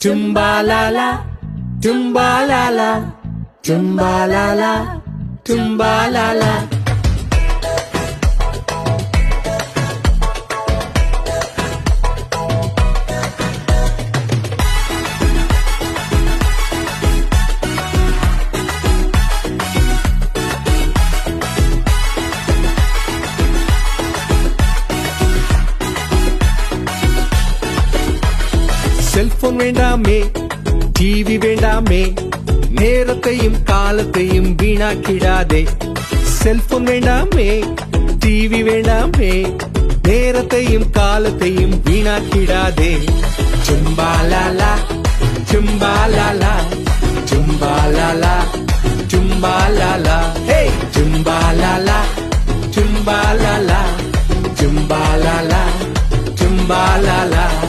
Tumbalala, tumbalala, tumbalala, tumbalala. Cellphone வேண்டாமே, TV வேண்டாமே, நேரத்தையும் காலத்தையும் வீணாக்கிடாதே. செல்போன் வேண்டாமே, டிவி வேண்டாமே, நேரத்தையும் காலத்தையும் வீணாக்கிடாதே. சும்பாலாலா சும்பாலாலா சும்பாலாலா சும்பாலாலா, ஹே சும்பாலாலா சும்பாலாலா சும்பாலாலா சும்பாலாலா.